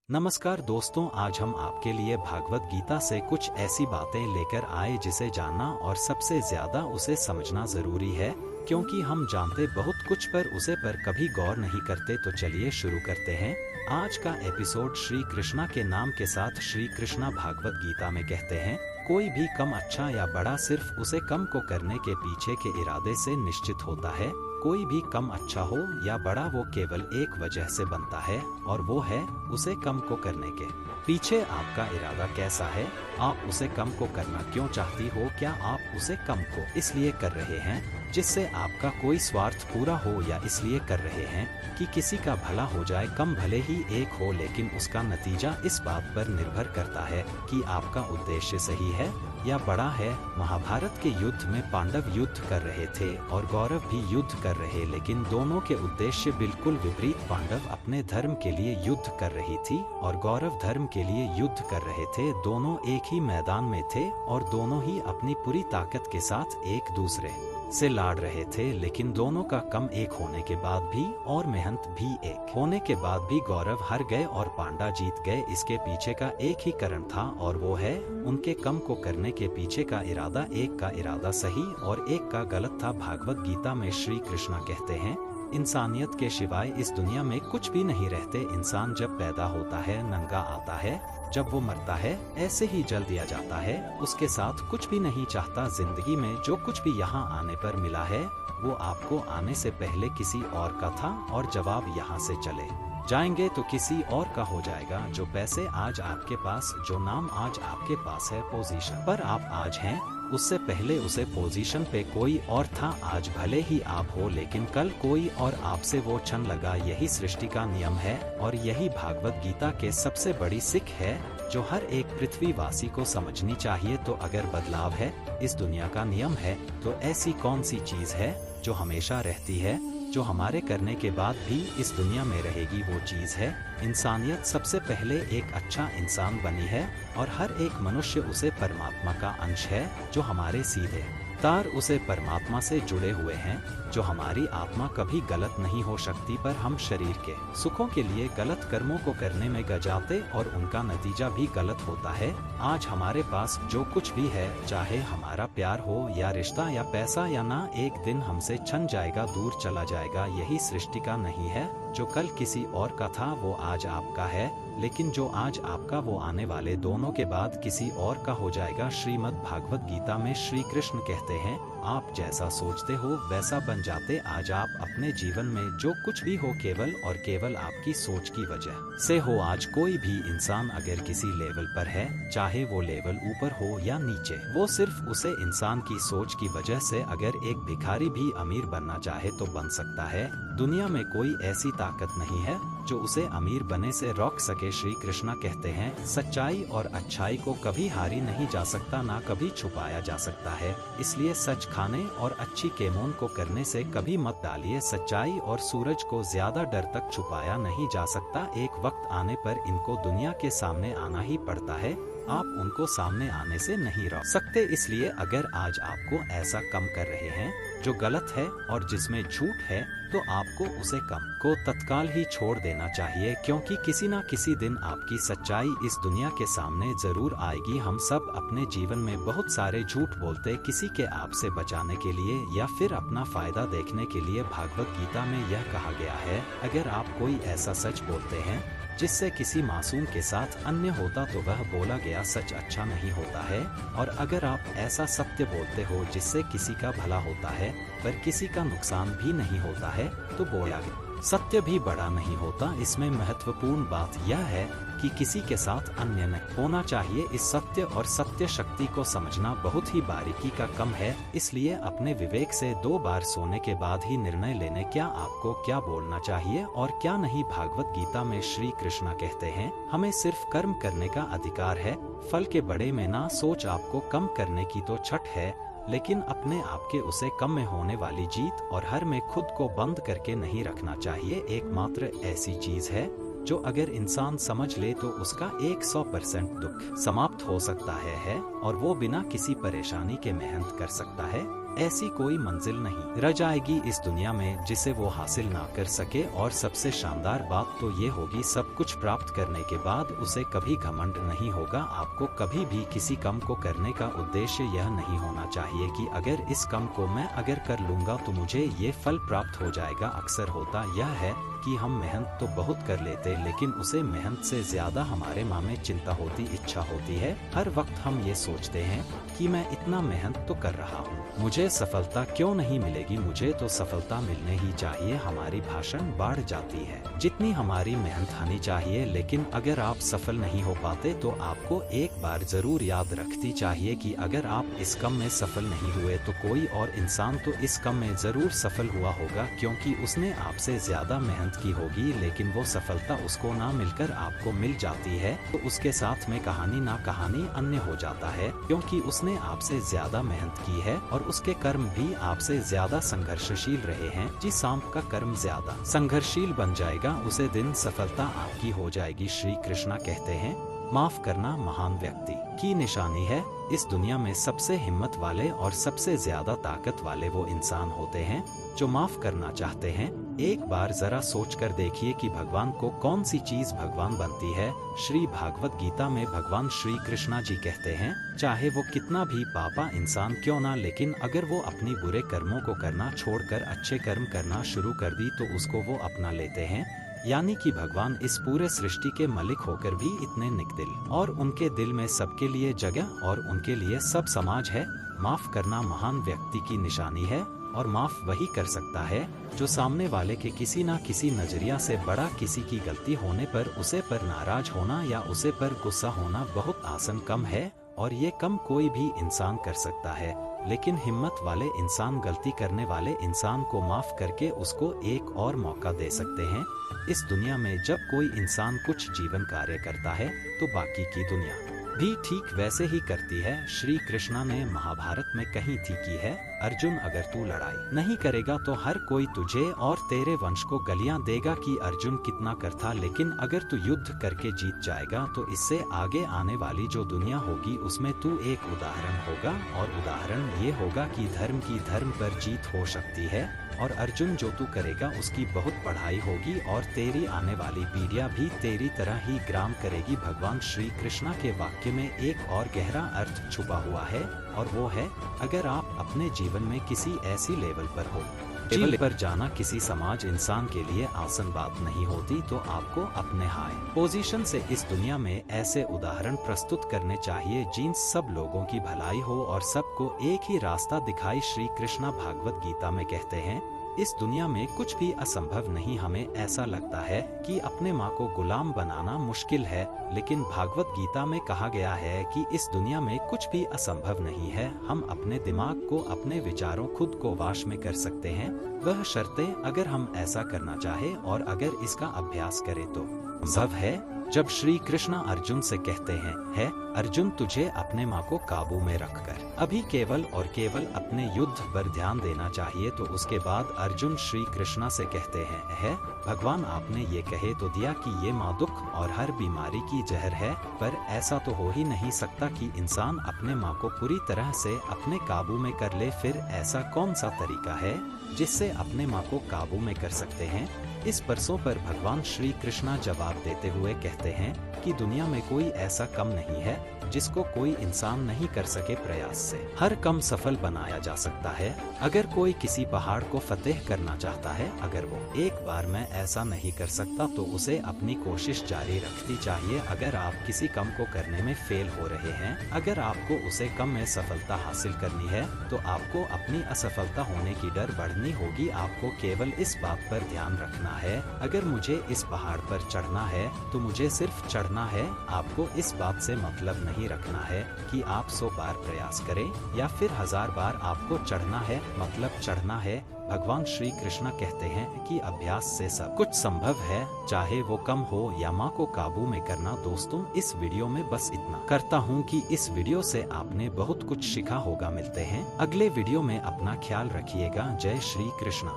नमस्कार दोस्तों, आज हम आपके लिए भागवत गीता से कुछ ऐसी बातें लेकर आए जिसे जानना और सबसे ज्यादा उसे समझना जरूरी है, क्योंकि हम जानते बहुत कुछ पर उसे पर कभी गौर नहीं करते। तो चलिए शुरू करते हैं। आज का एपिसोड श्री कृष्णा के नाम के साथ। श्री कृष्णा भागवत गीता में कहते हैं, कोई भी कम अच्छा या बड़ा सिर्फ उसे कम को करने के पीछे के इरादे से निश्चित होता है। कोई भी कम अच्छा हो या बड़ा, वो केवल एक वजह से बनता है और वो है उसे कम को करने के पीछे आपका इरादा कैसा है। आप उसे कम को करना क्यों चाहती हो? क्या आप उसे कम को इसलिए कर रहे हैं जिससे आपका कोई स्वार्थ पूरा हो, या इसलिए कर रहे हैं कि किसी का भला हो जाए? कम भले ही एक हो, लेकिन उसका नतीजा इस बात पर निर्भर करता है कि आपका उद्देश्य सही है या बड़ा है। महाभारत के युद्ध में पांडव युद्ध कर रहे थे और कौरव भी युद्ध कर रहे, लेकिन दोनों के उद्देश्य बिल्कुल विपरीत। पांडव अपने धर्म के लिए युद्ध कर रही थी और कौरव धर्म के लिए युद्ध कर रहे थे। दोनों एक ही मैदान में थे और दोनों ही अपनी पूरी ताकत के साथ एक दूसरे से लड़ रहे थे, लेकिन दोनों का कम एक होने के बाद भी और मेहनत भी एक होने के बाद भी कौरव हार गए और पांडव जीत गए। इसके पीछे का एक ही कारण था और वो है उनके कम को करने के पीछे का इरादा। एक का इरादा सही और एक का गलत था। भागवत गीता में श्री कृष्णा कहते हैं, इंसानियत के सिवाय इस दुनिया में कुछ भी नहीं रहते। इंसान जब पैदा होता है नंगा आता है, जब वो मरता है ऐसे ही जल दिया जाता है। उसके साथ कुछ भी नहीं चाहता। जिंदगी में जो कुछ भी यहाँ आने पर मिला है वो आपको आने से पहले किसी और का था, और जब आप यहाँ से चले जाएंगे तो किसी और का हो जाएगा। जो पैसे आज आपके पास, जो नाम आज आपके पास है, पोजीशन पर आप आज हैं, उससे पहले उसे पोजीशन पे कोई और था। आज भले ही आप हो, लेकिन कल कोई और आपसे वो क्षण लगा। यही सृष्टि का नियम है और यही भागवत गीता के सबसे बड़ी सीख है जो हर एक पृथ्वीवासी को समझनी चाहिए। तो अगर बदलाव है इस दुनिया का नियम है, तो ऐसी कौन सी चीज है जो हमेशा रहती है, जो हमारे करने के बाद भी इस दुनिया में रहेगी? वो चीज है इंसानियत। सबसे पहले एक अच्छा इंसान बनी है और हर एक मनुष्य उसे परमात्मा का अंश है, जो हमारे सीधे तार उसे परमात्मा से जुड़े हुए हैं। जो हमारी आत्मा कभी गलत नहीं हो सकती, पर हम शरीर के सुखों के लिए गलत कर्मों को करने में गजाते और उनका नतीजा भी गलत होता है। आज हमारे पास जो कुछ भी है, चाहे हमारा प्यार हो या रिश्ता या पैसा या ना, एक दिन हमसे छन जाएगा, दूर चला जाएगा। यही सृष्टि का नहीं है। जो कल किसी और का था वो आज आपका है, लेकिन जो आज आपका वो आने वाले दोनों के बाद किसी और का हो जाएगा। श्रीमद् भागवत गीता में श्री कृष्ण कहते हैं, आप जैसा सोचते हो वैसा बन जाते। आज आप अपने जीवन में जो कुछ भी हो, केवल और केवल आपकी सोच की वजह से हो। आज कोई भी इंसान अगर किसी लेवल पर है, चाहे वो लेवल ऊपर हो या नीचे, वो सिर्फ उसे इंसान की सोच की वजह से। अगर एक भिखारी भी अमीर बनना चाहे तो बन सकता है। दुनिया में कोई ऐसी ताकत नहीं है जो उसे अमीर बने से रोक सके। श्री कृष्णा कहते हैं, सच्चाई और अच्छाई को कभी हारी नहीं जा सकता, ना कभी छुपाया जा सकता है। इसलिए सच खाने और अच्छी केमोन को करने से कभी मत डालिए। सच्चाई और सूरज को ज्यादा डर तक छुपाया नहीं जा सकता। एक वक्त आने पर इनको दुनिया के सामने आना ही पड़ता है। आप उनको सामने आने से नहीं रोक सकते। इसलिए अगर आज आपको ऐसा कम कर रहे हैं जो गलत है और जिसमें झूठ है, तो आपको उसे कम को तत्काल ही छोड़ देना चाहिए, क्योंकि किसी ना किसी दिन आपकी सच्चाई इस दुनिया के सामने जरूर आएगी। हम सब अपने जीवन में बहुत सारे झूठ बोलते, किसी के आप से बचाने के लिए या फिर अपना फायदा देखने के लिए। भागवत गीता में यह कहा गया है, अगर आप कोई ऐसा सच बोलते हैं जिससे किसी मासूम के साथ अन्य होता, तो वह बोला गया सच अच्छा नहीं होता है। और अगर आप ऐसा सत्य बोलते हो जिससे किसी का भला होता है पर किसी का नुकसान भी नहीं होता है, तो बोला गया सत्य भी बड़ा नहीं होता। इसमें महत्वपूर्ण बात यह है कि किसी के साथ अन्य नहीं होना चाहिए। इस सत्य और सत्य शक्ति को समझना बहुत ही बारीकी का कम है। इसलिए अपने विवेक से 2 बार सोने के बाद ही निर्णय लेने, क्या आपको क्या बोलना चाहिए और क्या नहीं। भागवत गीता में श्री कृष्णा कहते हैं, हमें सिर्फ कर्म करने का अधिकार है, फल के बड़े में ना सोच। आपको कम करने की तो छट है, लेकिन अपने आप के उसे कम में होने वाली जीत और हर में खुद को बंद करके नहीं रखना चाहिए। एकमात्र ऐसी चीज है जो अगर इंसान समझ ले तो उसका 100% दुख समाप्त हो सकता है और वो बिना किसी परेशानी के मेहनत कर सकता है। ऐसी कोई मंजिल नहीं रह जाएगी इस दुनिया में जिसे वो हासिल ना कर सके। और सबसे शानदार बात तो ये होगी, सब कुछ प्राप्त करने के बाद उसे कभी घमंड नहीं होगा। आपको कभी भी किसी काम को करने का उद्देश्य यह नहीं होना चाहिए कि अगर इस काम को मैं अगर कर लूंगा तो मुझे ये फल प्राप्त हो जाएगा। अक्सर होता यह है कि हम मेहनत तो बहुत कर लेते लेकिन उसे मेहनत से ज्यादा हमारे मन में चिंता होती, इच्छा होती है। हर वक्त हम ये सोचते हैं कि मैं इतना मेहनत तो कर रहा हूँ, मुझे सफलता क्यों नहीं मिलेगी, मुझे तो सफलता मिलने ही चाहिए। हमारी भाषण बढ़ जाती है जितनी हमारी मेहनत आनी चाहिए। लेकिन अगर आप सफल नहीं हो पाते तो आपको एक बार जरूर याद रखती चाहिए कि अगर आप इस काम में सफल नहीं हुए तो कोई और इंसान तो इस काम में जरूर सफल हुआ होगा, क्योंकि उसने आपसे ज्यादा मेहनत की होगी। लेकिन वो सफलता उसको ना मिलकर आपको मिल जाती है तो उसके साथ में कहानी ना कहानी अन्य हो जाता है, क्योंकि उसने आपसे ज्यादा मेहनत की है और उसके कर्म भी आपसे ज्यादा संघर्षशील रहे हैं। जिस सांप का कर्म ज्यादा संघर्षशील बन जाएगा उसे दिन सफलता आपकी हो जाएगी। श्री कृष्णा कहते हैं, माफ करना महान व्यक्ति की निशानी है। इस दुनिया में सबसे हिम्मत वाले और सबसे ज्यादा ताकत वाले वो इंसान होते हैं जो माफ करना चाहते हैं। एक बार जरा सोच कर देखिए कि भगवान को कौन सी चीज भगवान बनती है। श्री भागवत गीता में भगवान श्री कृष्णा जी कहते हैं, चाहे वो कितना भी पापा इंसान क्यों ना, लेकिन अगर वो अपनी बुरे कर्मों को करना छोड़कर अच्छे कर्म करना शुरू कर दी तो उसको वो अपना लेते हैं। यानी कि भगवान इस पूरे सृष्टि के मालिक होकर भी इतने निकदिल और उनके दिल में सबके लिए जगह और उनके लिए सब समाज है। माफ करना महान व्यक्ति की निशानी है और माफ वही कर सकता है जो सामने वाले के किसी ना किसी नजरिया से बड़ा किसी की गलती होने पर उसे पर नाराज होना या उसे पर गुस्सा होना बहुत आसान कम है और ये कम कोई भी इंसान कर सकता है। लेकिन हिम्मत वाले इंसान गलती करने वाले इंसान को माफ करके उसको एक और मौका दे सकते हैं। इस दुनिया में जब कोई इंसान कुछ जीवन कार्य करता है तो बाकी की दुनिया भी ठीक वैसे ही करती है। श्री कृष्णा ने महाभारत में कही थी कि है, अर्जुन अगर तू लड़ाई नहीं करेगा तो हर कोई तुझे और तेरे वंश को गालियां देगा कि अर्जुन कितना करता, लेकिन अगर तू युद्ध करके जीत जाएगा तो इससे आगे आने वाली जो दुनिया होगी उसमें तू एक उदाहरण होगा। और उदाहरण ये होगा कि धर्म की धर्म पर जीत हो सकती है और अर्जुन जो तू करेगा उसकी बहुत पढ़ाई होगी और तेरी आने वाली पीढ़ियां भी तेरी तरह ही ग्राम करेगी। भगवान श्री कृष्णा के वाक्य में एक और गहरा अर्थ छुपा हुआ है और वो है, अगर आप अपने जीवन में किसी ऐसी लेवल पर हो लेवल पर जाना किसी समाज इंसान के लिए आसान बात नहीं होती, तो आपको अपने हाई पोजीशन से इस दुनिया में ऐसे उदाहरण प्रस्तुत करने चाहिए जिन सब लोगों की भलाई हो और सबको एक ही रास्ता दिखाई। श्री कृष्णा भागवत गीता में कहते हैं, इस दुनिया में कुछ भी असंभव नहीं। हमें ऐसा लगता है कि अपने माँ को गुलाम बनाना मुश्किल है, लेकिन भागवत गीता में कहा गया है कि इस दुनिया में कुछ भी असंभव नहीं है। हम अपने दिमाग को, अपने विचारों खुद को वश में कर सकते हैं, वह शर्तें अगर हम ऐसा करना चाहे और अगर इसका अभ्यास करें तो संभव है। जब श्री कृष्ण अर्जुन से कहते हैं, है अर्जुन तुझे अपने माँ को काबू में रखकर अभी केवल और केवल अपने युद्ध पर ध्यान देना चाहिए, तो उसके बाद अर्जुन श्री कृष्णा से कहते हैं, है भगवान आपने ये कहे तो दिया कि ये माँ दुख और हर बीमारी की जहर है, पर ऐसा तो हो ही नहीं सकता कि इंसान अपने माँ को पूरी तरह से अपने काबू में कर ले। फिर ऐसा कौन सा तरीका है जिससे अपने माँ को काबू में कर सकते हैं? इस प्रश्नों पर भगवान श्री कृष्णा जवाब देते हुए कहते हैं कि दुनिया में कोई ऐसा काम नहीं है जिसको कोई इंसान नहीं कर सके। प्रयास से हर काम सफल बनाया जा सकता है। अगर कोई किसी पहाड़ को फतेह करना चाहता है, अगर वो एक बार में ऐसा नहीं कर सकता तो उसे अपनी कोशिश जारी रखनी चाहिए। अगर आप किसी काम को करने में फेल हो रहे हैं, अगर आपको उसे कम में सफलता हासिल करनी है, तो आपको अपनी असफलता होने की डर बढ़नी होगी। आपको केवल इस बात पर ध्यान रखना है, अगर मुझे इस पहाड़ पर चढ़ना है तो मुझे सिर्फ चढ़ना है। आपको इस बात से मतलब नहीं रखना है कि आप 100 बार प्रयास करें या फिर 1000 बार, आपको चढ़ना है मतलब चढ़ना है। भगवान श्री कृष्ण कहते हैं कि अभ्यास से सब कुछ संभव है, चाहे वो कम हो या माँ को काबू में करना। दोस्तों, इस वीडियो में बस इतना करता हूँ कि इस वीडियो से आपने बहुत कुछ सीखा होगा। मिलते हैं अगले वीडियो में, अपना ख्याल रखिएगा। जय श्री कृष्ण।